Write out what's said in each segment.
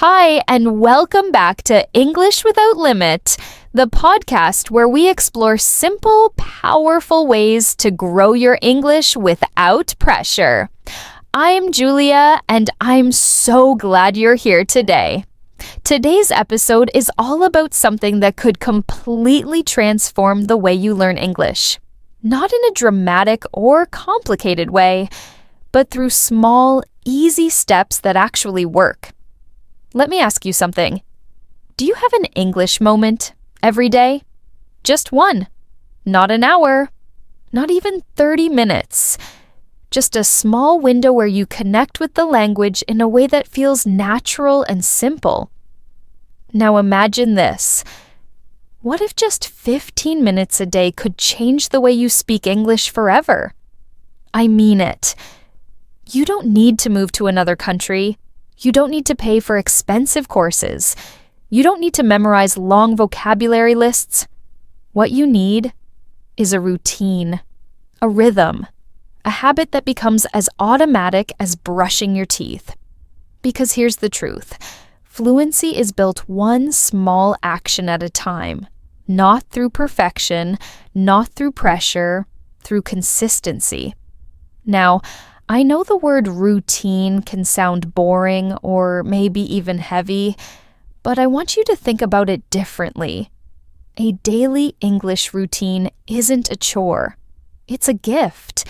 Hi, and welcome back to English Without Limit, the podcast where we explore simple, powerful ways to grow your English without pressure. I'm Julia, and I'm so glad you're here today. Today's episode is all about something that could completely transform the way you learn English. Not in a dramatic or complicated way, but through small, easy steps that actually work. Let me ask you something. Do you have an English moment every day? Just one. Not an hour. Not even 30 minutes. Just a small window where you connect with the language in a way that feels natural and simple. Now imagine this. What if just 15 minutes a day could change the way you speak English forever? I mean it. You don't need to move to another country. You don't need to pay for expensive courses. You don't need to memorize long vocabulary lists. What you need is a routine, a rhythm, a habit that becomes as automatic as brushing your teeth. Because here's the truth. Fluency is built one small action at a time, not through perfection, not through pressure, through consistency. Now, I know the word routine can sound boring or maybe even heavy, but I want you to think about it differently. A daily English routine isn't a chore. It's a gift.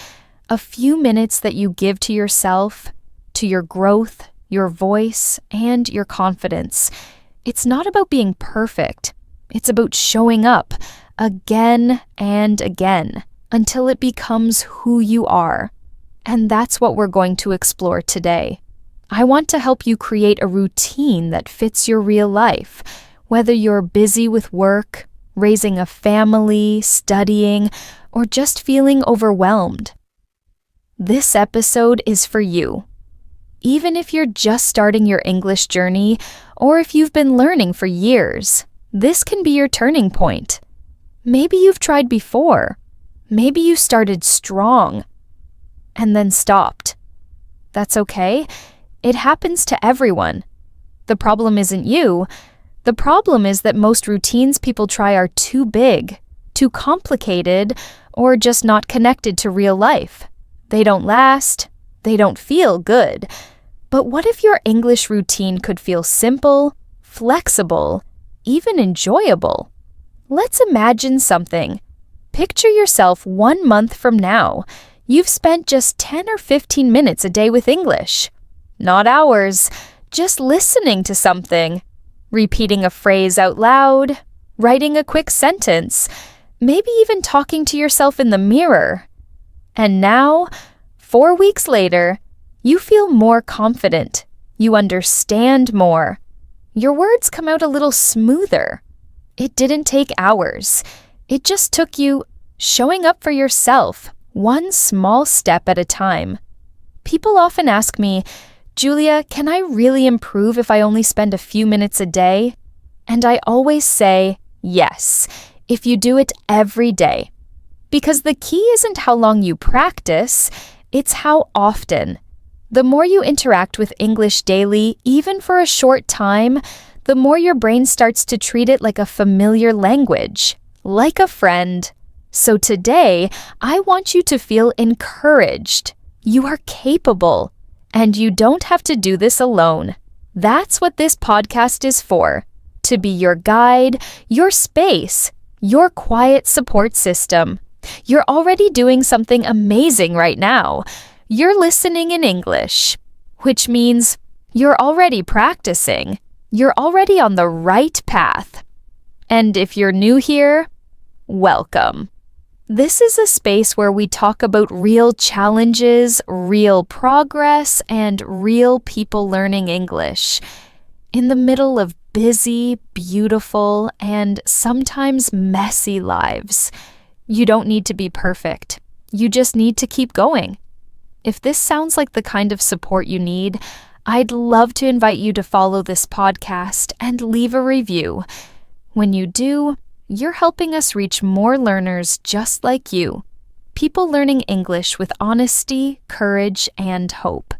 A few minutes that you give to yourself, to your growth, your voice, and your confidence. It's not about being perfect. It's about showing up again and again until it becomes who you are. And that's what we're going to explore today. I want to help you create a routine that fits your real life, whether you're busy with work, raising a family, studying, or just feeling overwhelmed. This episode is for you. Even if you're just starting your English journey, or if you've been learning for years, this can be your turning point. Maybe you've tried before. Maybe you started strong and then stopped. That's okay. It happens to everyone. The problem isn't you. The problem is that most routines people try are too big, too complicated, or just not connected to real life. They don't last. They don't feel good. But what if your English routine could feel simple, flexible, even enjoyable? Let's imagine something. Picture yourself 1 month from now. You've spent just 10 or 15 minutes a day with English. Not hours, just listening to something, repeating a phrase out loud, writing a quick sentence, maybe even talking to yourself in the mirror. And now, 4 weeks later, you feel more confident. You understand more. Your words come out a little smoother. It didn't take hours. It just took you showing up for yourself, one small step at a time. People often ask me, Julia, can I really improve if I only spend a few minutes a day? And I always say, yes, if you do it every day. Because the key isn't how long you practice, it's how often. The more you interact with English daily, even for a short time, the more your brain starts to treat it like a familiar language, like a friend. So today, I want you to feel encouraged. You are capable, and you don't have to do this alone. That's what this podcast is for, to be your guide, your space, your quiet support system. You're already doing something amazing right now. You're listening in English, which means you're already practicing. You're already on the right path. And if you're new here, welcome. This is a space where we talk about real challenges, real progress, and real people learning English. In the middle of busy, beautiful, and sometimes messy lives. You don't need to be perfect. You just need to keep going. If this sounds like the kind of support you need, I'd love to invite you to follow this podcast and leave a review. When you do, you're helping us reach more learners just like you. People learning English with honesty, courage, and hope.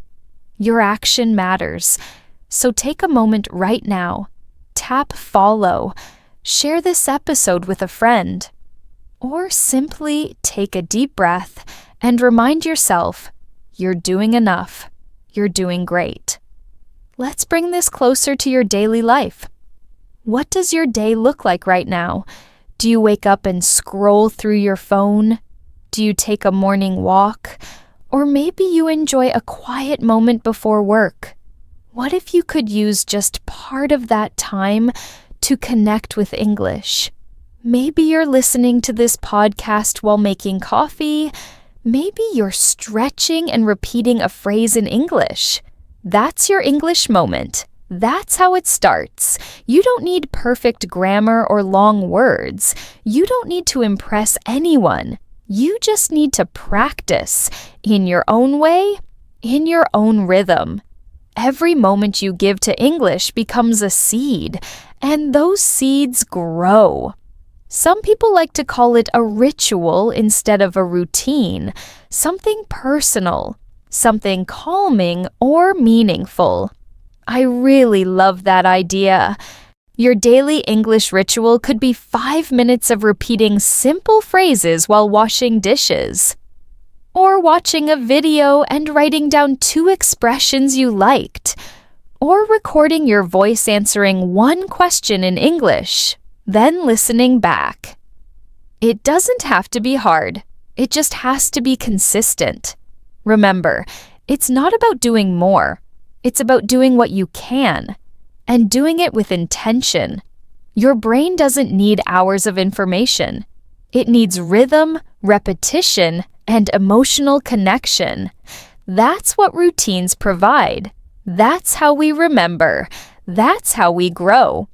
Your action matters. So take a moment right now. Tap follow. Share this episode with a friend. Or simply take a deep breath and remind yourself, you're doing enough. You're doing great. Let's bring this closer to your daily life. What does your day look like right now? Do you wake up and scroll through your phone? Do you take a morning walk? Or maybe you enjoy a quiet moment before work. What if you could use just part of that time to connect with English? Maybe you're listening to this podcast while making coffee. Maybe you're stretching and repeating a phrase in English. That's your English moment. That's how it starts. You don't need perfect grammar or long words. You don't need to impress anyone. You just need to practice in your own way, in your own rhythm. Every moment you give to English becomes a seed, and those seeds grow. Some people like to call it a ritual instead of a routine, something personal, something calming or meaningful. I really love that idea. Your daily English ritual could be 5 minutes of repeating simple phrases while washing dishes. Or watching a video and writing down 2 expressions you liked. Or recording your voice answering one question in English, then listening back. It doesn't have to be hard. It just has to be consistent. Remember, it's not about doing more. It's about doing what you can, and doing it with intention. Your brain doesn't need hours of information. It needs rhythm, repetition, and emotional connection. That's what routines provide. That's how we remember. That's how we grow.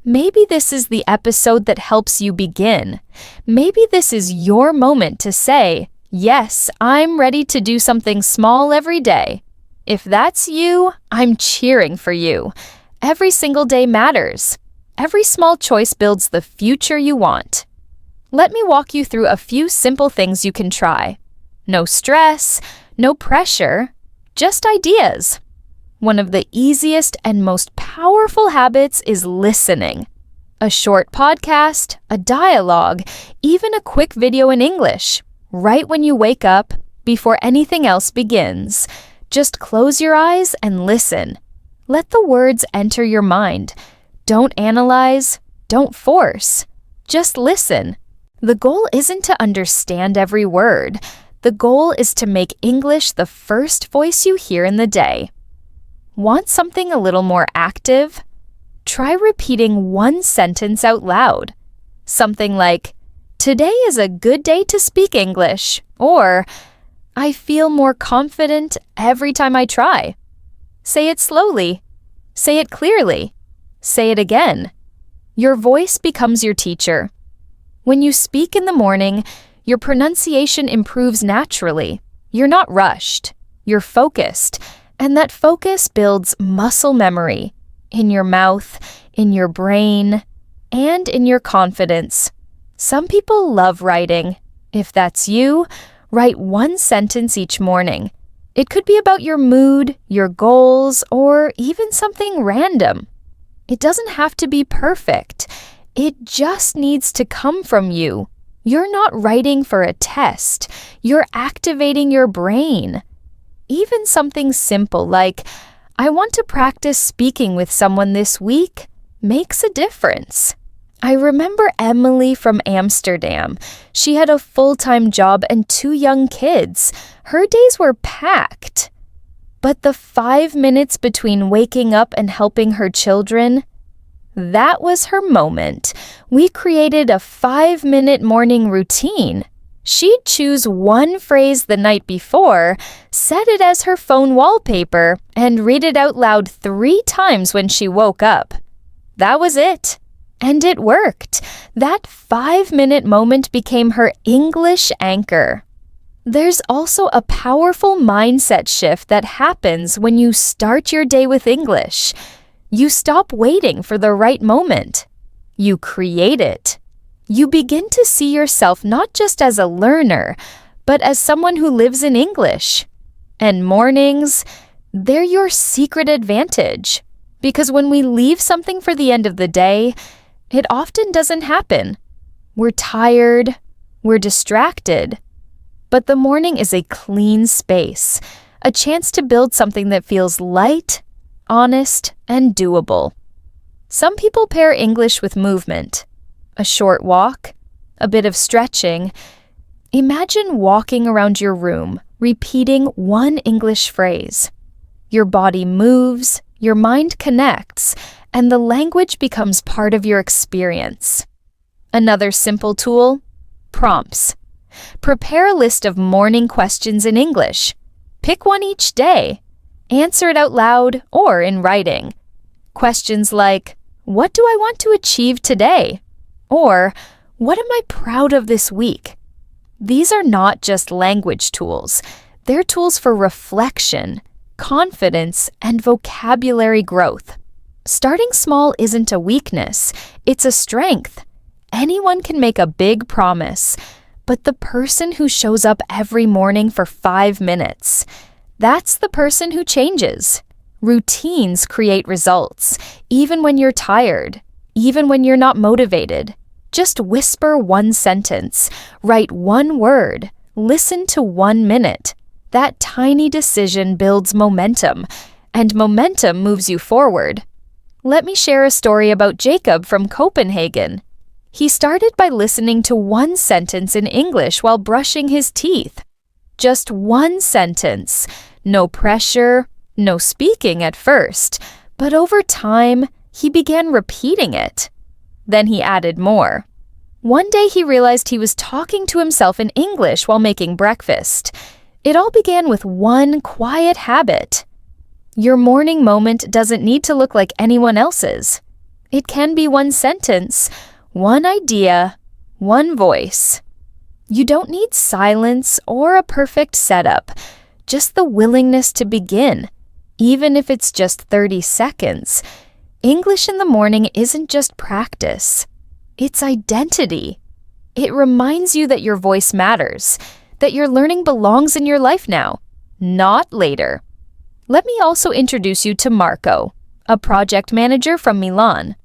Maybe this is the episode that helps you begin. Maybe this is your moment to say, yes, I'm ready to do something small every day. If that's you, I'm cheering for you. Every single day matters. Every small choice builds the future you want. Let me walk you through a few simple things you can try. No stress, no pressure, just ideas. One of the easiest and most powerful habits is listening. A short podcast, a dialogue, even a quick video in English, right when you wake up, before anything else begins. Just close your eyes and listen. Let the words enter your mind. Don't analyze, don't force. Just listen. The goal isn't to understand every word. The goal is to make English the first voice you hear in the day. Want something a little more active? Try repeating one sentence out loud. Something like, "Today is a good day to speak English," or "I feel more confident every time I try." Say it slowly. Say it clearly. Say it again. Your voice becomes your teacher. When you speak in the morning, your pronunciation improves naturally. You're not rushed. You're focused. And that focus builds muscle memory in your mouth, in your brain, and in your confidence. Some people love writing. If that's you, write one sentence each morning. It could be about your mood, your goals, or even something random. It doesn't have to be perfect. It just needs to come from you. You're not writing for a test. You're activating your brain. Even something simple like, "I want to practice speaking with someone this week," makes a difference. I remember Emily from Amsterdam. She had a full-time job and 2 young kids. Her days were packed. But the 5 minutes between waking up and helping her children, that was her moment. We created a 5-minute morning routine. She'd choose one phrase the night before, set it as her phone wallpaper, and read it out loud 3 times when she woke up. That was it. And it worked. That 5-minute moment became her English anchor. There's also a powerful mindset shift that happens when you start your day with English. You stop waiting for the right moment. You create it. You begin to see yourself not just as a learner, but as someone who lives in English. And mornings, they're your secret advantage. Because when we leave something for the end of the day, it often doesn't happen. We're tired, we're distracted. But the morning is a clean space, a chance to build something that feels light, honest, and doable. Some people pair English with movement. A short walk, a bit of stretching. Imagine walking around your room, repeating one English phrase. Your body moves, your mind connects, and the language becomes part of your experience. Another simple tool, prompts. Prepare a list of morning questions in English. Pick one each day. Answer it out loud or in writing. Questions like, what do I want to achieve today? Or, what am I proud of this week? These are not just language tools. They're tools for reflection, confidence, and vocabulary growth. Starting small isn't a weakness, it's a strength. Anyone can make a big promise, but the person who shows up every morning for 5 minutes, that's the person who changes. Routines create results, even when you're tired, even when you're not motivated. Just whisper one sentence, write one word, listen to 1 minute. That tiny decision builds momentum, and momentum moves you forward. Let me share a story about Jacob from Copenhagen. He started by listening to one sentence in English while brushing his teeth. Just one sentence. No pressure, no speaking at first, but over time, he began repeating it. Then he added more. One day he realized he was talking to himself in English while making breakfast. It all began with one quiet habit. Your morning moment doesn't need to look like anyone else's. It can be one sentence, one idea, one voice. You don't need silence or a perfect setup, just the willingness to begin, even if it's just 30 seconds. English in the morning isn't just practice. It's identity. It reminds you that your voice matters, that your learning belongs in your life now, not later. Let me also introduce you to Marco, a project manager from Milan.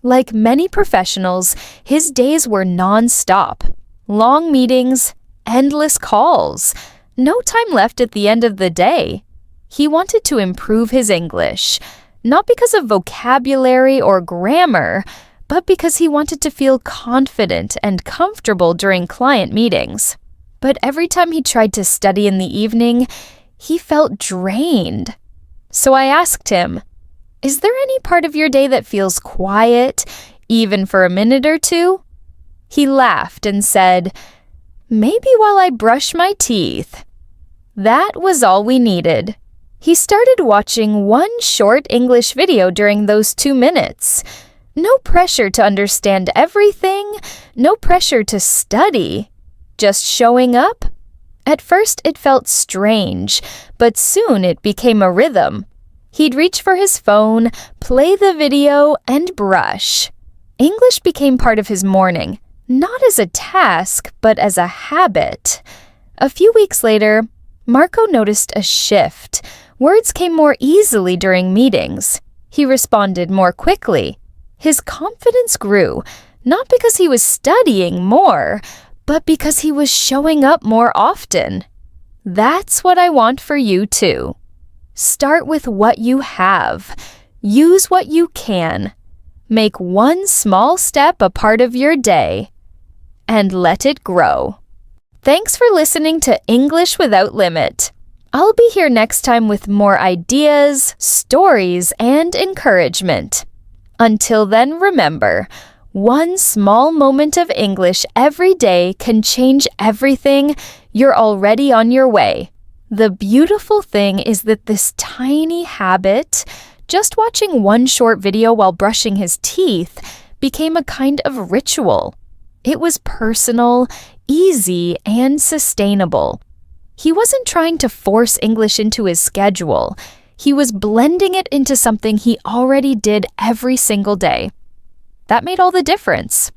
Like many professionals, his days were non-stop. Long meetings, endless calls, no time left at the end of the day. He wanted to improve his English, not because of vocabulary or grammar, but because he wanted to feel confident and comfortable during client meetings. But every time he tried to study in the evening, he felt drained. So I asked him, is there any part of your day that feels quiet, even for a minute or two? He laughed and said, maybe while I brush my teeth. That was all we needed. He started watching one short English video during those 2 minutes. No pressure to understand everything, no pressure to study. Just showing up. At first it felt strange, but soon it became a rhythm. He'd reach for his phone, play the video, and brush. English became part of his morning, not as a task, but as a habit. A few weeks later, Marco noticed a shift. Words came more easily during meetings. He responded more quickly. His confidence grew, not because he was studying more, but because he was showing up more often. That's what I want for you too. Start with what you have. Use what you can. Make one small step a part of your day, and let it grow. Thanks for listening to English Without Limit. I'll be here next time with more ideas, stories, and encouragement. Until then, remember, one small moment of English every day can change everything. You're already on your way. The beautiful thing is that this tiny habit, just watching one short video while brushing his teeth, became a kind of ritual. It was personal, easy, and sustainable. He wasn't trying to force English into his schedule. He was blending it into something he already did every single day. That made all the difference.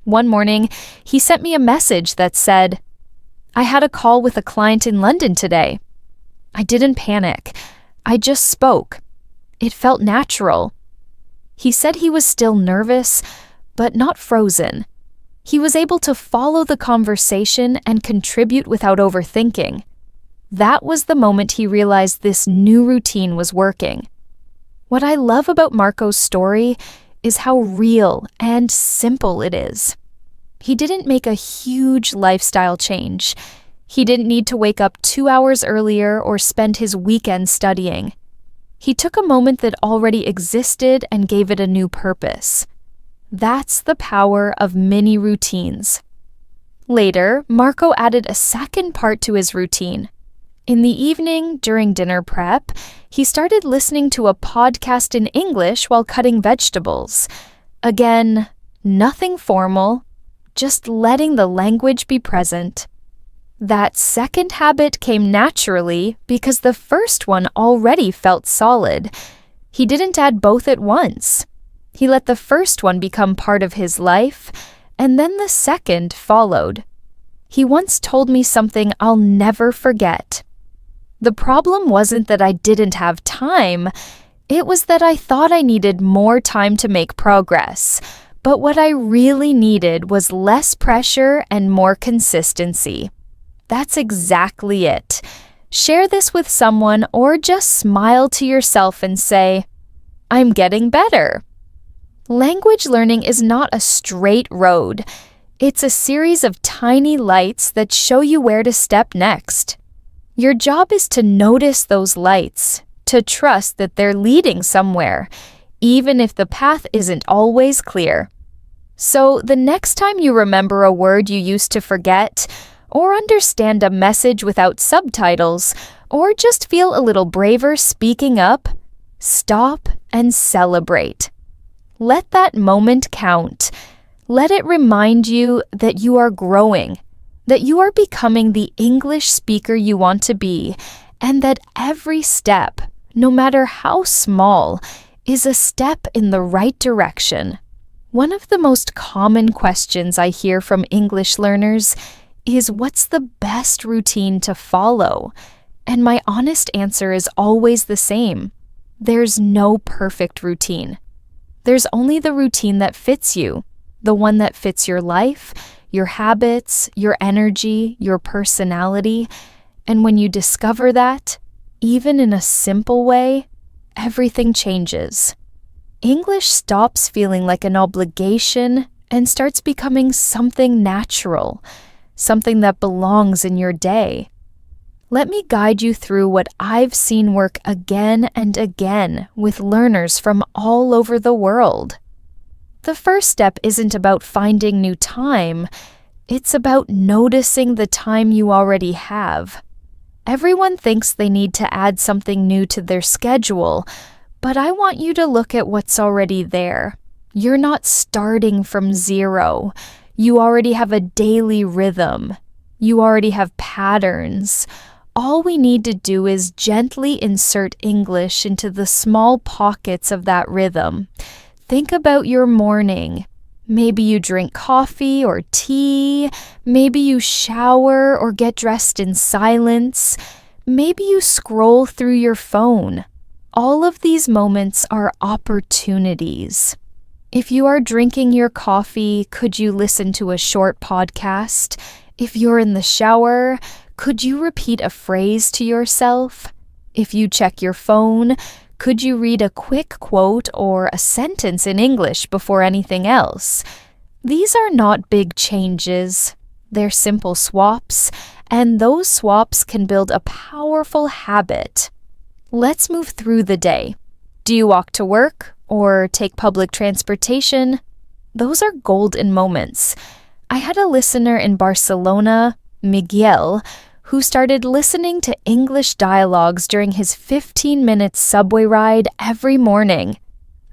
One morning, he sent me a message that said, I had a call with a client in London today. I didn't panic. I just spoke. It felt natural. He said he was still nervous, but not frozen. He was able to follow the conversation and contribute without overthinking. That was the moment he realized this new routine was working. What I love about Marco's story is how real and simple it is. He didn't make a huge lifestyle change. He didn't need to wake up 2 hours earlier or spend his weekend studying. He took a moment that already existed and gave it a new purpose. That's the power of mini routines. Later, Marco added a second part to his routine. In the evening, during dinner prep, he started listening to a podcast in English while cutting vegetables. Again, nothing formal, just letting the language be present. That second habit came naturally because the first one already felt solid. He didn't add both at once. He let the first one become part of his life, and then the second followed. He once told me something I'll never forget. The problem wasn't that I didn't have time, it was that I thought I needed more time to make progress. But what I really needed was less pressure and more consistency. That's exactly it. Share this with someone or just smile to yourself and say, "I'm getting better." Language learning is not a straight road. It's a series of tiny lights that show you where to step next. Your job is to notice those lights, to trust that they're leading somewhere, even if the path isn't always clear. So the next time you remember a word you used to forget, or understand a message without subtitles, or just feel a little braver speaking up, stop and celebrate. Let that moment count. Let it remind you that you are growing, that you are becoming the English speaker you want to be, and that every step, no matter how small, is a step in the right direction. One of the most common questions I hear from English learners is, what's the best routine to follow? And my honest answer is always the same. There's no perfect routine. There's only the routine that fits you, the one that fits your life, your habits, your energy, your personality. And when you discover that, even in a simple way, everything changes. English stops feeling like an obligation and starts becoming something natural, something that belongs in your day. Let me guide you through what I've seen work again and again with learners from all over the world. The first step isn't about finding new time, it's about noticing the time you already have. Everyone thinks they need to add something new to their schedule, but I want you to look at what's already there. You're not starting from zero. You already have a daily rhythm. You already have patterns. All we need to do is gently insert English into the small pockets of that rhythm. Think about your morning. Maybe you drink coffee or tea. Maybe you shower or get dressed in silence. Maybe you scroll through your phone. All of these moments are opportunities. If you are drinking your coffee, could you listen to a short podcast? If you're in the shower, could you repeat a phrase to yourself? If you check your phone, could you read a quick quote or a sentence in English before anything else? These are not big changes. They're simple swaps, and those swaps can build a powerful habit. Let's move through the day. Do you walk to work or take public transportation? Those are golden moments. I had a listener in Barcelona, Miguel, who started listening to English dialogues during his 15-minute subway ride every morning.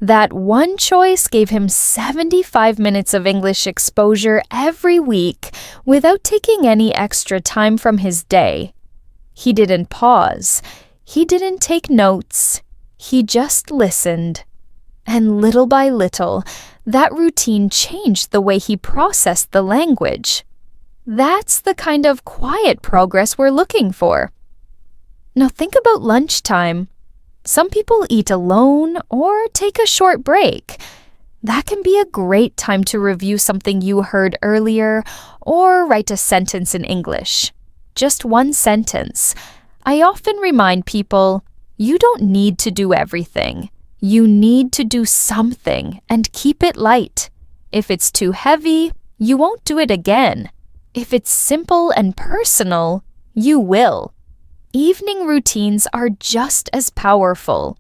That one choice gave him 75 minutes of English exposure every week without taking any extra time from his day. He didn't pause. He didn't take notes. He just listened. And little by little, that routine changed the way he processed the language. That's the kind of quiet progress we're looking for. Now think about lunchtime. Some people eat alone or take a short break. That can be a great time to review something you heard earlier or write a sentence in English. Just one sentence. I often remind people, you don't need to do everything. You need to do something and keep it light. If it's too heavy, you won't do it again. If it's simple and personal, you will. Evening routines are just as powerful.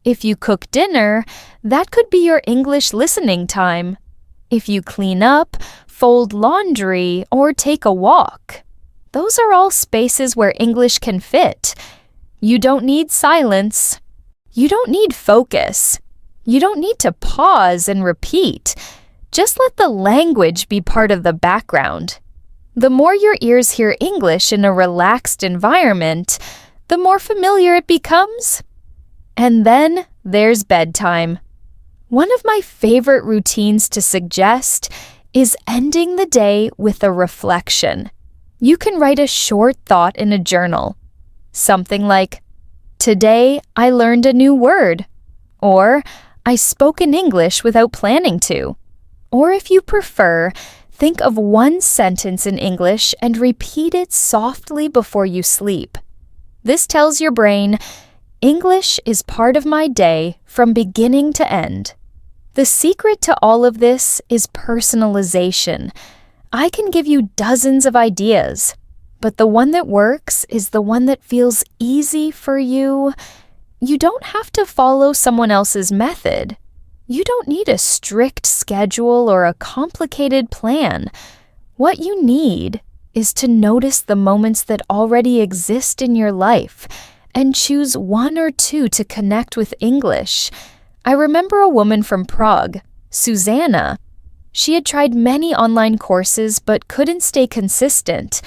If you cook dinner, that could be your English listening time. If you clean up, fold laundry, or take a walk, those are all spaces where English can fit. You don't need silence. You don't need focus. You don't need to pause and repeat. Just let the language be part of the background. The more your ears hear English in a relaxed environment, the more familiar it becomes. And then there's bedtime. One of my favorite routines to suggest is ending the day with a reflection. You can write a short thought in a journal. Something like, "Today I learned a new word," or "I spoke in English without planning to." Or if you prefer, think of one sentence in English and repeat it softly before you sleep. This tells your brain, English is part of my day from beginning to end. The secret to all of this is personalization. I can give you dozens of ideas, but the one that works is the one that feels easy for you. You don't have to follow someone else's method. You don't need a strict schedule or a complicated plan. What you need is to notice the moments that already exist in your life and choose one or two to connect with English. I remember a woman from Prague, Susanna. She had tried many online courses but couldn't stay consistent.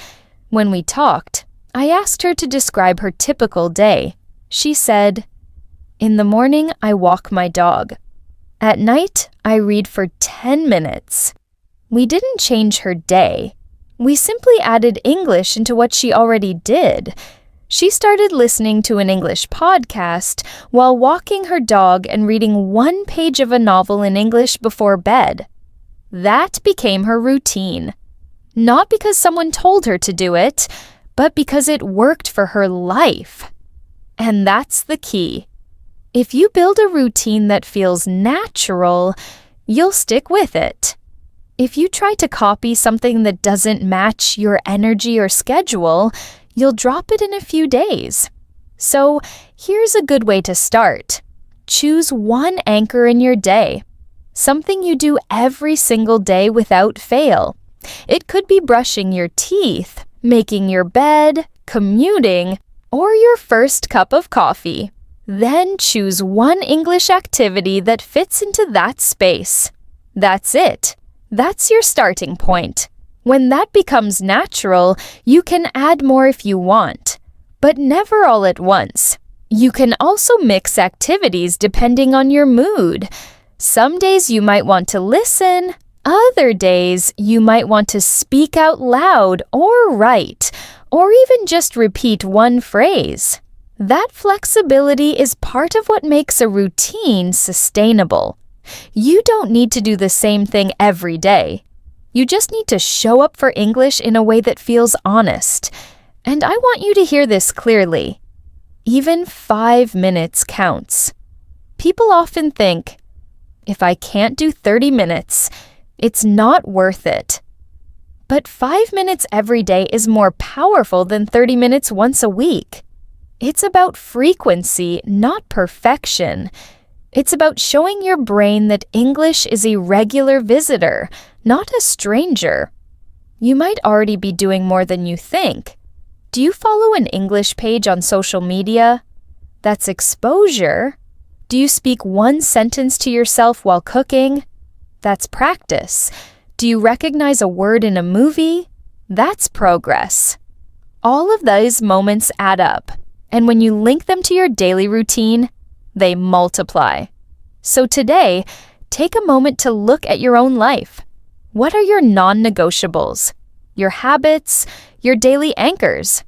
When we talked, I asked her to describe her typical day. She said, "In the morning, I walk my dog. At night, I read for 10 minutes. We didn't change her day. We simply added English into what she already did. She started listening to an English podcast while walking her dog and reading one page of a novel in English before bed. That became her routine. Not because someone told her to do it, but because it worked for her life. And that's the key. If you build a routine that feels natural, you'll stick with it. If you try to copy something that doesn't match your energy or schedule, you'll drop it in a few days. So here's a good way to start. Choose one anchor in your day. Something you do every single day without fail. It could be brushing your teeth, making your bed, commuting, or your first cup of coffee. Then choose one English activity that fits into that space. That's it. That's your starting point. When that becomes natural, you can add more if you want, but never all at once. You can also mix activities depending on your mood. Some days you might want to listen. Other days you might want to speak out loud or write, or even just repeat one phrase. That flexibility is part of what makes a routine sustainable. You don't need to do the same thing every day. You just need to show up for English in a way that feels honest. And I want you to hear this clearly. Even 5 minutes counts. People often think, if I can't do 30 minutes, it's not worth it. But 5 minutes every day is more powerful than 30 minutes once a week. It's about frequency, not perfection. It's about showing your brain that English is a regular visitor, not a stranger. You might already be doing more than you think. Do you follow an English page on social media? That's exposure. Do you speak one sentence to yourself while cooking? That's practice. Do you recognize a word in a movie? That's progress. All of those moments add up, and when you link them to your daily routine, they multiply. So today, take a moment to look at your own life. What are your non-negotiables? Your habits? Your daily anchors?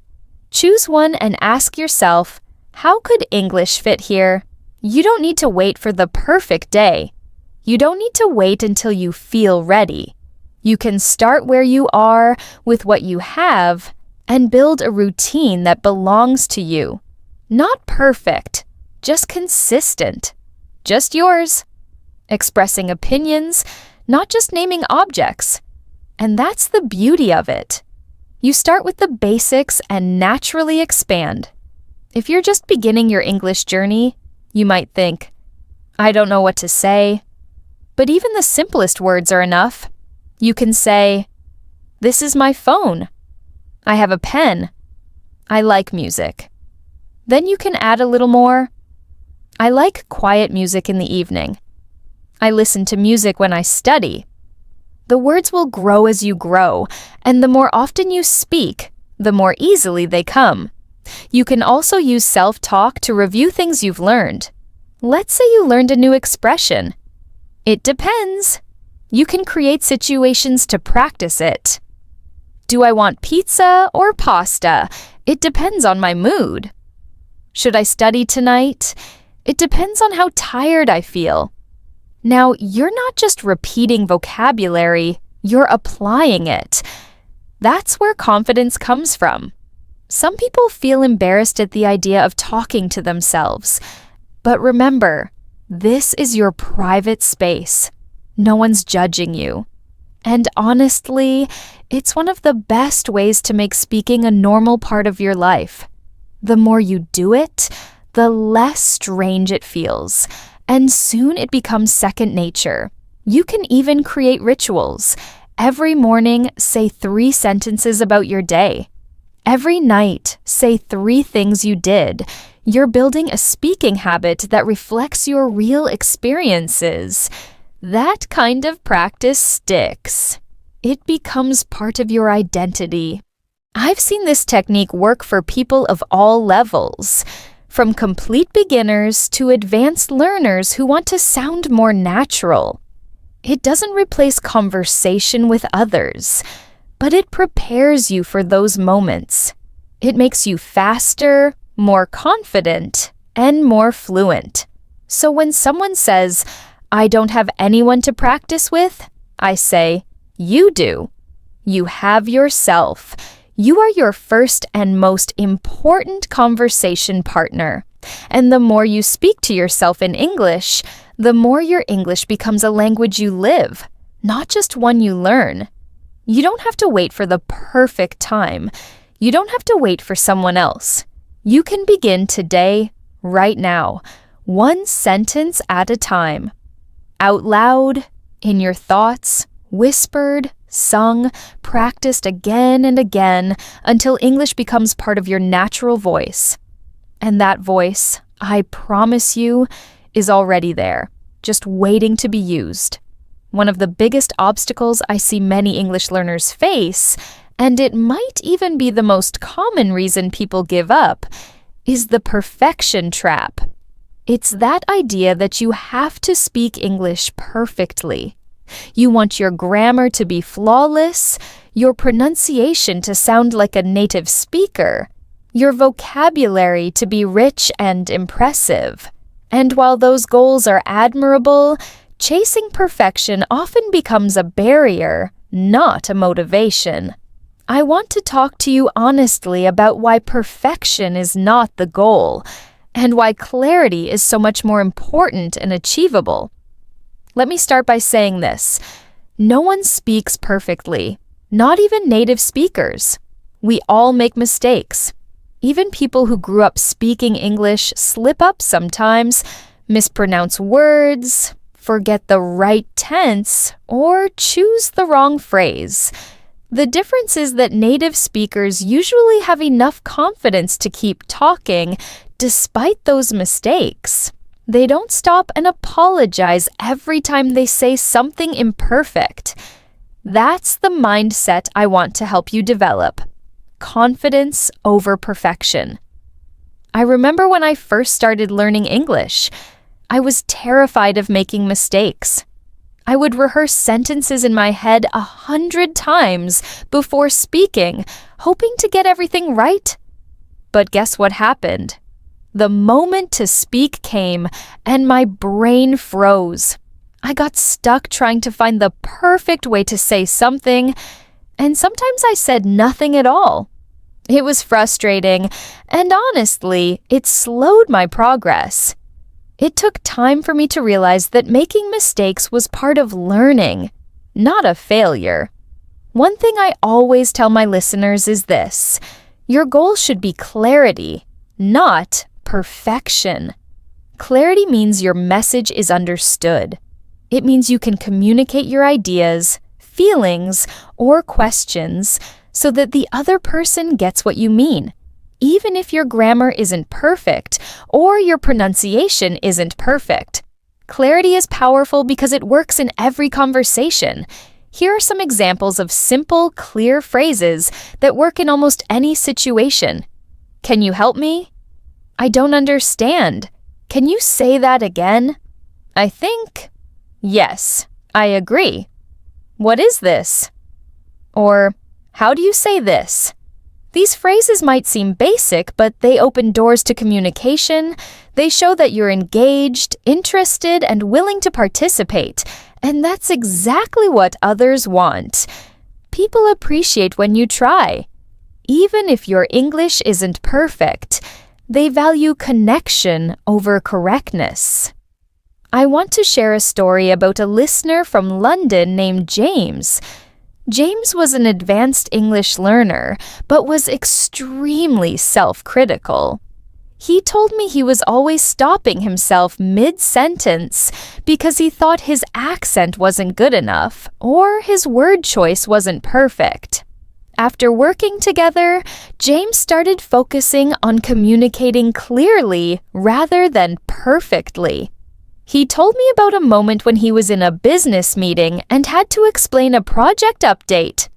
Choose one and ask yourself, How could English fit here? You don't need to wait for the perfect day. You don't need to wait until you feel ready. You can start where you are with what you have and build a routine that belongs to you. Not perfect, just consistent. Just yours. Expressing opinions, not just naming objects. And that's the beauty of it. You start with the basics and naturally expand. If you're just beginning your English journey, you might think, I don't know what to say. But even the simplest words are enough. You can say, this is my phone. I have a pen. I like music. Then you can add a little more. I like quiet music in the evening. I listen to music when I study. The words will grow as you grow, and the more often you speak, the more easily they come. You can also use self-talk to review things you've learned. Let's say you learned a new expression. It depends. You can create situations to practice it. Do I want pizza or pasta? It depends on my mood. Should I study tonight? It depends on how tired I feel. Now, you're not just repeating vocabulary, you're applying it. That's where confidence comes from. Some people feel embarrassed at the idea of talking to themselves. But remember, this is your private space. No one's judging you. And honestly, it's one of the best ways to make speaking a normal part of your life. The more you do it, the less strange it feels. And soon it becomes second nature. You can even create rituals. Every morning, say 3 sentences about your day. Every night, say 3 things you did. You're building a speaking habit that reflects your real experiences. That kind of practice sticks. It becomes part of your identity. I've seen this technique work for people of all levels. From complete beginners to advanced learners who want to sound more natural. It doesn't replace conversation with others, but it prepares you for those moments. It makes you faster, more confident, and more fluent. So when someone says, I don't have anyone to practice with, I say, you do. You have yourself. You are your first and most important conversation partner. And the more you speak to yourself in English, the more your English becomes a language you live, not just one you learn. You don't have to wait for the perfect time. You don't have to wait for someone else. You can begin today, right now, 1 sentence at a time. Out loud, in your thoughts, whispered, sung, practiced again and again until English becomes part of your natural voice. And that voice, I promise you, is already there, just waiting to be used. One of the biggest obstacles I see many English learners face, and it might even be the most common reason people give up, is the perfection trap. It's that idea that you have to speak English perfectly. You want your grammar to be flawless, your pronunciation to sound like a native speaker, your vocabulary to be rich and impressive. And while those goals are admirable, chasing perfection often becomes a barrier, not a motivation. I want to talk to you honestly about why perfection is not the goal, and why clarity is so much more important and achievable. Let me start by saying this. No one speaks perfectly, not even native speakers. We all make mistakes. Even people who grew up speaking English slip up sometimes, mispronounce words, forget the right tense, or choose the wrong phrase. The difference is that native speakers usually have enough confidence to keep talking despite those mistakes. They don't stop and apologize every time they say something imperfect. That's the mindset I want to help you develop. Confidence over perfection. I remember when I first started learning English, I was terrified of making mistakes. I would rehearse sentences in my head 100 times before speaking, hoping to get everything right. But guess what happened? The moment to speak came, and my brain froze. I got stuck trying to find the perfect way to say something, and sometimes I said nothing at all. It was frustrating, and honestly, it slowed my progress. It took time for me to realize that making mistakes was part of learning, not a failure. One thing I always tell my listeners is this: your goal should be clarity, not perfection. Clarity means your message is understood. It means you can communicate your ideas, feelings, or questions so that the other person gets what you mean, even if your grammar isn't perfect or your pronunciation isn't perfect. Clarity is powerful because it works in every conversation. Here are some examples of simple, clear phrases that work in almost any situation. Can you help me? I don't understand. Can you say that again? I think. Yes, I agree. What is this? Or, how do you say this? These phrases might seem basic, but they open doors to communication. They show that you're engaged, interested, and willing to participate. And that's exactly what others want. People appreciate when you try. Even if your English isn't perfect, they value connection over correctness. I want to share a story about a listener from London named James. James was an advanced English learner, but was extremely self-critical. He told me he was always stopping himself mid-sentence because he thought his accent wasn't good enough or his word choice wasn't perfect. After working together, James started focusing on communicating clearly rather than perfectly. He told me about a moment when he was in a business meeting and had to explain a project update.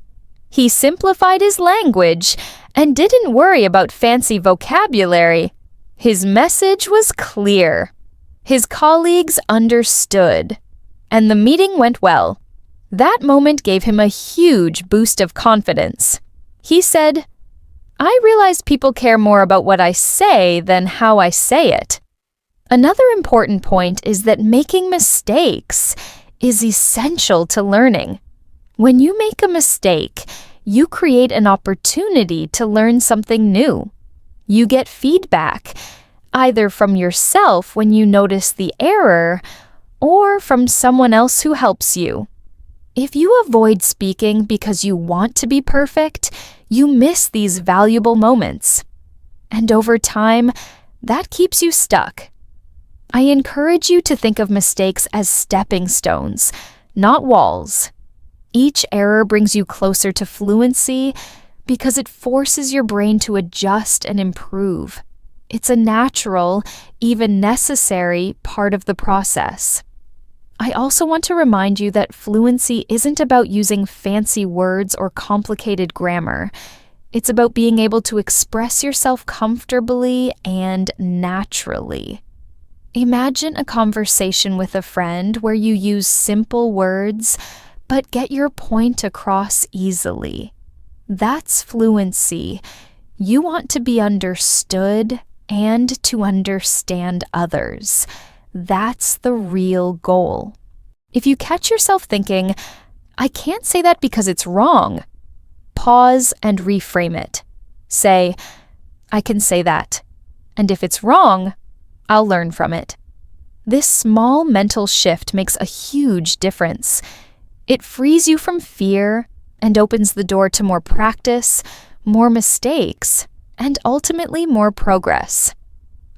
He simplified his language and didn't worry about fancy vocabulary. His message was clear. His colleagues understood, and the meeting went well. That moment gave him a huge boost of confidence. He said, "I realize people care more about what I say than how I say it." Another important point is that making mistakes is essential to learning. When you make a mistake, you create an opportunity to learn something new. You get feedback, either from yourself when you notice the error, or from someone else who helps you. If you avoid speaking because you want to be perfect, you miss these valuable moments. And over time, that keeps you stuck. I encourage you to think of mistakes as stepping stones, not walls. Each error brings you closer to fluency because it forces your brain to adjust and improve. It's a natural, even necessary part of the process. I also want to remind you that fluency isn't about using fancy words or complicated grammar. It's about being able to express yourself comfortably and naturally. Imagine a conversation with a friend where you use simple words, but get your point across easily. That's fluency. You want to be understood and to understand others. That's the real goal. If you catch yourself thinking, "I can't say that because it's wrong," pause and reframe it. Say, "I can say that, and if it's wrong, I'll learn from it." This small mental shift makes a huge difference. It frees you from fear and opens the door to more practice, more mistakes, and ultimately more progress.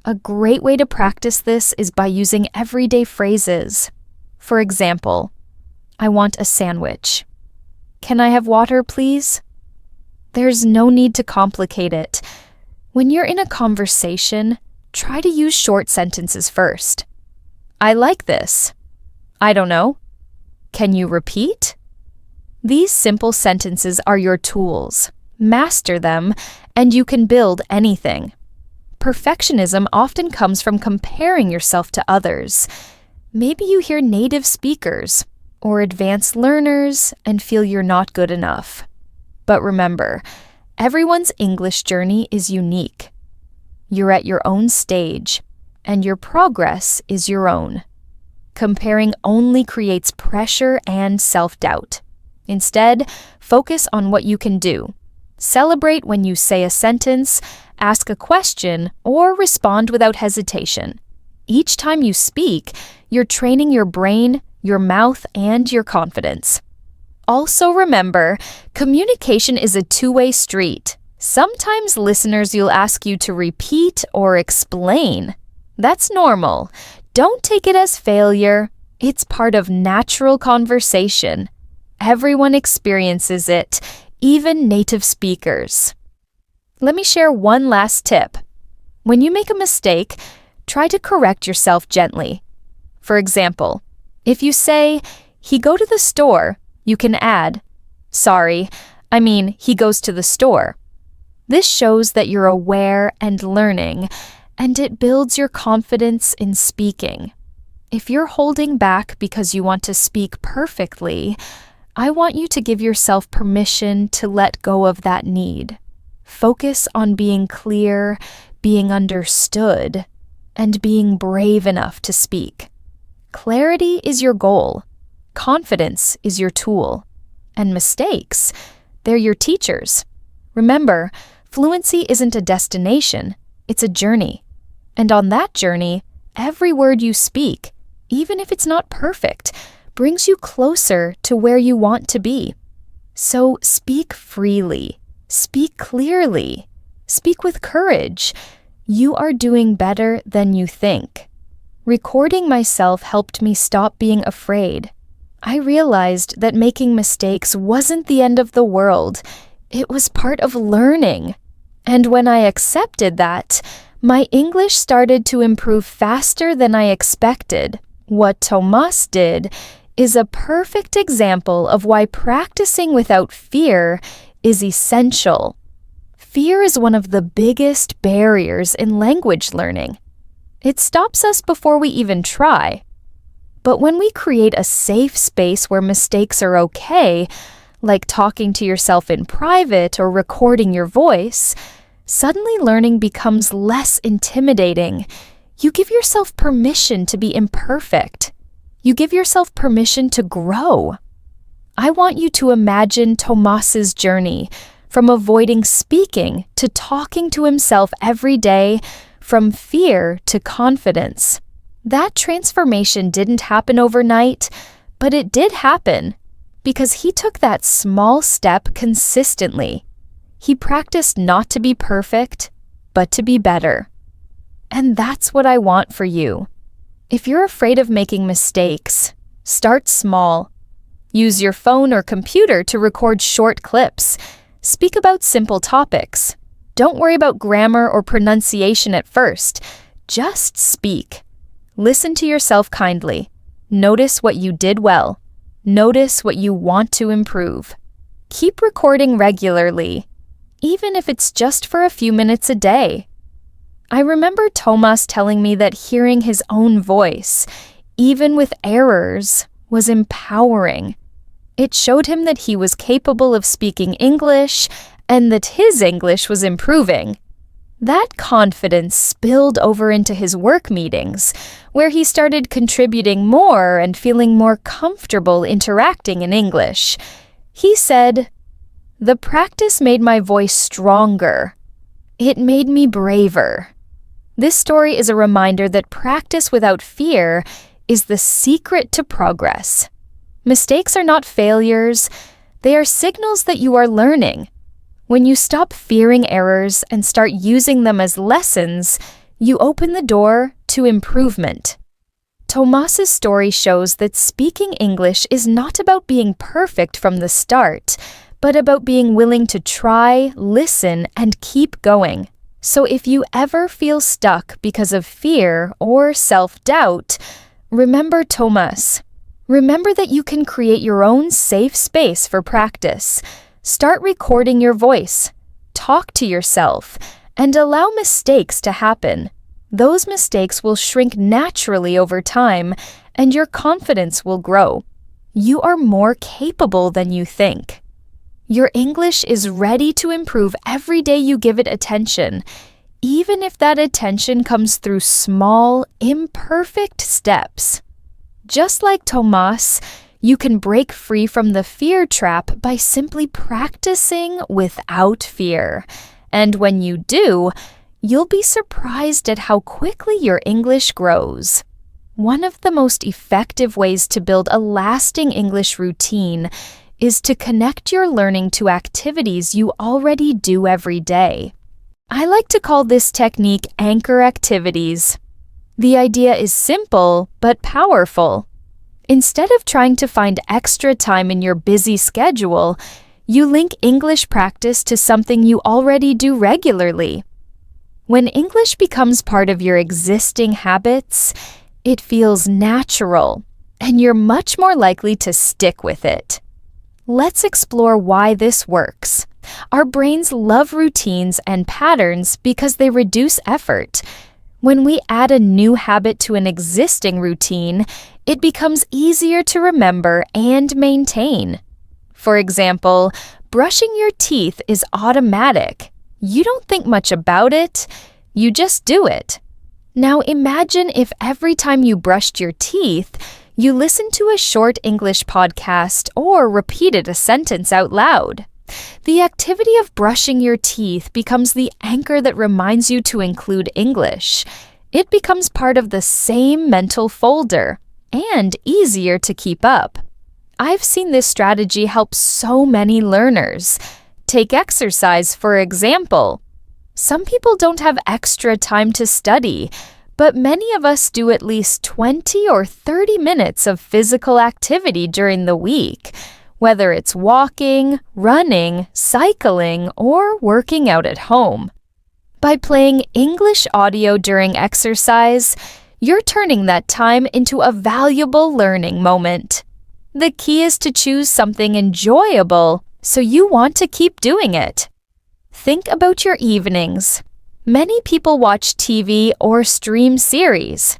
A great way to practice this is by using everyday phrases. For example, "I want a sandwich." "Can I have water, please?" There's no need to complicate it. When you're in a conversation, try to use short sentences first. "I like this." "I don't know." "Can you repeat?" These simple sentences are your tools. Master them, and you can build anything. Perfectionism often comes from comparing yourself to others. Maybe you hear native speakers or advanced learners and feel you're not good enough. But remember, everyone's English journey is unique. You're at your own stage, and your progress is your own. Comparing only creates pressure and self-doubt. Instead, focus on what you can do. Celebrate when you say a sentence, ask a question, or respond without hesitation. Each time you speak, you're training your brain, your mouth, and your confidence. Also remember, communication is a two-way street. Sometimes listeners you'll ask you to repeat or explain. That's normal. Don't take it as failure. It's part of natural conversation. Everyone experiences it, even native speakers. Let me share one last tip. When you make a mistake, try to correct yourself gently. For example, if you say, "He go to the store," you can add, "Sorry, I mean, he goes to the store." This shows that you're aware and learning, and it builds your confidence in speaking. If you're holding back because you want to speak perfectly, I want you to give yourself permission to let go of that need. Focus on being clear, being understood, and being brave enough to speak. Clarity is your goal. Confidence is your tool. And mistakes, they're your teachers. Remember, fluency isn't a destination, it's a journey. And on that journey, every word you speak, even if it's not perfect, brings you closer to where you want to be. So speak freely, speak clearly, speak with courage. You are doing better than you think. Recording myself helped me stop being afraid. I realized that making mistakes wasn't the end of the world. It was part of learning. And when I accepted that, my English started to improve faster than I expected. What Tomas did is a perfect example of why practicing without fear is essential. Fear is one of the biggest barriers in language learning. It stops us before we even try. But when we create a safe space where mistakes are okay, like talking to yourself in private or recording your voice, suddenly learning becomes less intimidating. You give yourself permission to be imperfect. You give yourself permission to grow. I want you to imagine Tomas's journey, from avoiding speaking to talking to himself every day, from fear to confidence. That transformation didn't happen overnight, but it did happen because he took that small step consistently. He practiced not to be perfect, but to be better. And that's what I want for you. If you're afraid of making mistakes, start small. Use your phone or computer to record short clips. Speak about simple topics. Don't worry about grammar or pronunciation at first. Just speak. Listen to yourself kindly. Notice what you did well. Notice what you want to improve. Keep recording regularly, even if it's just for a few minutes a day. I remember Tomas telling me that hearing his own voice, even with errors, was empowering. It showed him that he was capable of speaking English and that his English was improving. That confidence spilled over into his work meetings, where he started contributing more and feeling more comfortable interacting in English. He said, "The practice made my voice stronger. It made me braver." This story is a reminder that practice without fear is the secret to progress. Mistakes are not failures. They are signals that you are learning. When you stop fearing errors and start using them as lessons, you open the door to improvement. Tomas's story shows that speaking English is not about being perfect from the start, but about being willing to try, listen, and keep going. So if you ever feel stuck because of fear or self-doubt, remember Tomas. Remember that you can create your own safe space for practice. Start recording your voice. Talk to yourself, and allow mistakes to happen. Those mistakes will shrink naturally over time, and your confidence will grow. You are more capable than you think. Your English is ready to improve every day you give it attention. even if that attention comes through small, imperfect steps. Just like Tomas, you can break free from the fear trap by simply practicing without fear. And when you do, you'll be surprised at how quickly your English grows. One of the most effective ways to build a lasting English routine is to connect your learning to activities you already do every day. I like to call this technique anchor activities. The idea is simple but powerful. Instead of trying to find extra time in your busy schedule, you link English practice to something you already do regularly. When English becomes part of your existing habits, it feels natural, and you're much more likely to stick with it. Let's explore why this works. Our brains love routines and patterns because they reduce effort. When we add a new habit to an existing routine, it becomes easier to remember and maintain. For example, brushing your teeth is automatic. You don't think much about it, you just do it. Now imagine if every time you brushed your teeth, you listened to a short English podcast or repeated a sentence out loud. The activity of brushing your teeth becomes the anchor that reminds you to include English. It becomes part of the same mental folder and easier to keep up. I've seen this strategy help so many learners. Take exercise, for example. Some people don't have extra time to study, but many of us do at least 20 or 30 minutes of physical activity during the week, whether it's walking, running, cycling, or working out at home. By playing English audio during exercise, you're turning that time into a valuable learning moment. The key is to choose something enjoyable so you want to keep doing it. Think about your evenings. Many people watch TV or stream series.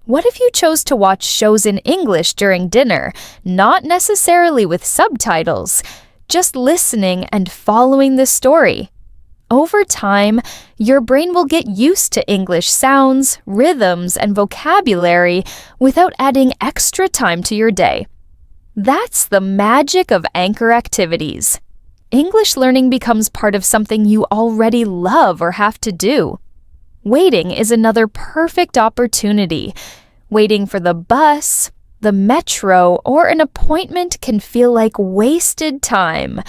What if you chose to watch shows in English during dinner, not necessarily with subtitles, just listening and following the story? Over time, your brain will get used to English sounds, rhythms, and vocabulary without adding extra time to your day. That's the magic of anchor activities. English learning becomes part of something you already love or have to do. Waiting is another perfect opportunity. Waiting for the bus, the metro, or an appointment can feel like wasted time.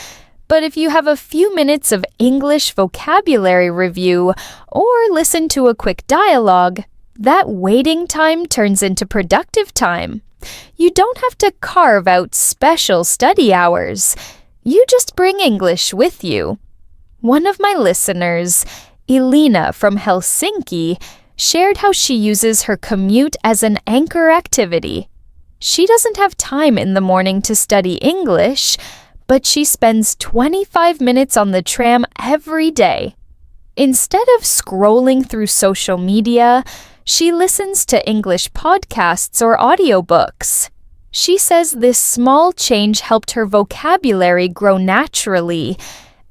But if you have a few minutes of English vocabulary review or listen to a quick dialogue, that waiting time turns into productive time. You don't have to carve out special study hours. You just bring English with you. One of my listeners, Elena from Helsinki, shared how she uses her commute as an anchor activity. She doesn't have time in the morning to study English, but she spends 25 minutes on the tram every day. Instead of scrolling through social media, she listens to English podcasts or audiobooks. She says this small change helped her vocabulary grow naturally,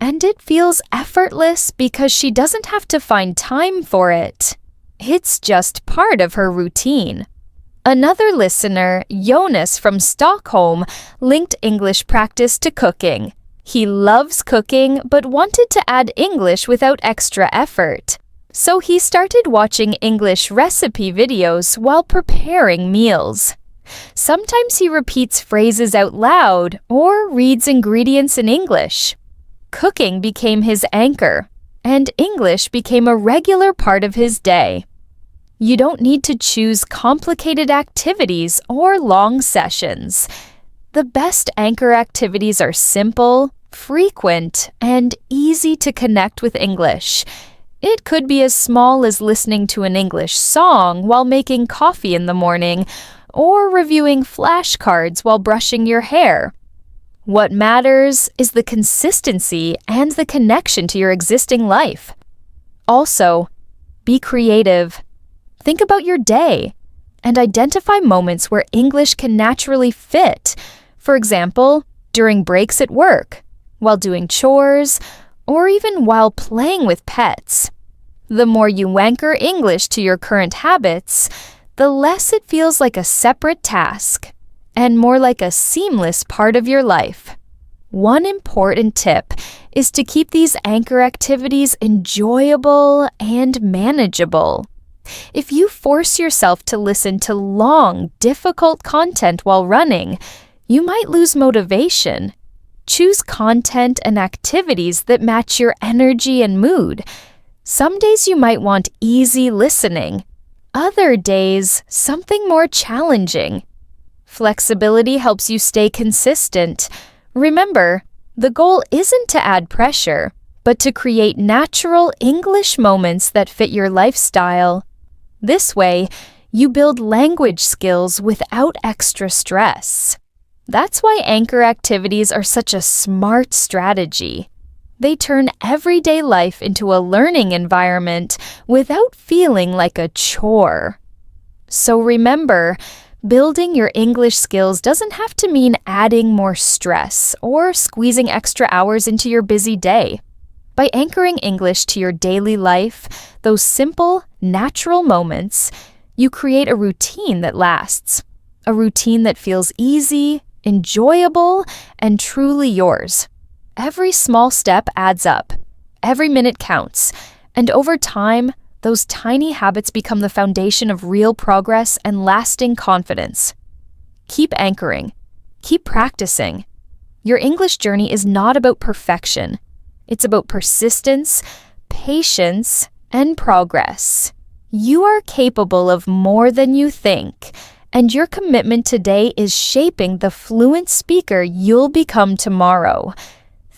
and it feels effortless because she doesn't have to find time for it. It's just part of her routine. Another listener, Jonas from Stockholm, linked English practice to cooking. He loves cooking but wanted to add English without extra effort. So he started watching English recipe videos while preparing meals. Sometimes he repeats phrases out loud or reads ingredients in English. Cooking became his anchor, and English became a regular part of his day. You don't need to choose complicated activities or long sessions. The best anchor activities are simple, frequent, and easy to connect with English. It could be as small as listening to an English song while making coffee in the morning, or reviewing flashcards while brushing your hair. What matters is the consistency and the connection to your existing life. Also, be creative. Think about your day and identify moments where English can naturally fit. For example, during breaks at work, while doing chores, or even while playing with pets. The more you anchor English to your current habits, the less it feels like a separate task and more like a seamless part of your life. One important tip is to keep these anchor activities enjoyable and manageable. If you force yourself to listen to long, difficult content while running, you might lose motivation. Choose content and activities that match your energy and mood. Some days you might want easy listening. Other days, something more challenging. Flexibility helps you stay consistent. Remember, the goal isn't to add pressure, but to create natural English moments that fit your lifestyle. This way, you build language skills without extra stress. That's why anchor activities are such a smart strategy. They turn everyday life into a learning environment without feeling like a chore. So remember, building your English skills doesn't have to mean adding more stress or squeezing extra hours into your busy day. By anchoring English to your daily life, those simple, natural moments, you create a routine that lasts. A routine that feels easy, enjoyable, and truly yours. Every small step adds up. Every minute counts. And over time, those tiny habits become the foundation of real progress and lasting confidence. Keep anchoring. Keep practicing. Your English journey is not about perfection. It's about persistence, patience, and progress. You are capable of more than you think, and your commitment today is shaping the fluent speaker you'll become tomorrow.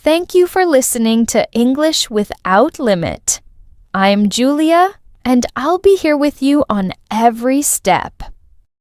Thank you for listening to English Without Limit. I'm Julia, and I'll be here with you on every step.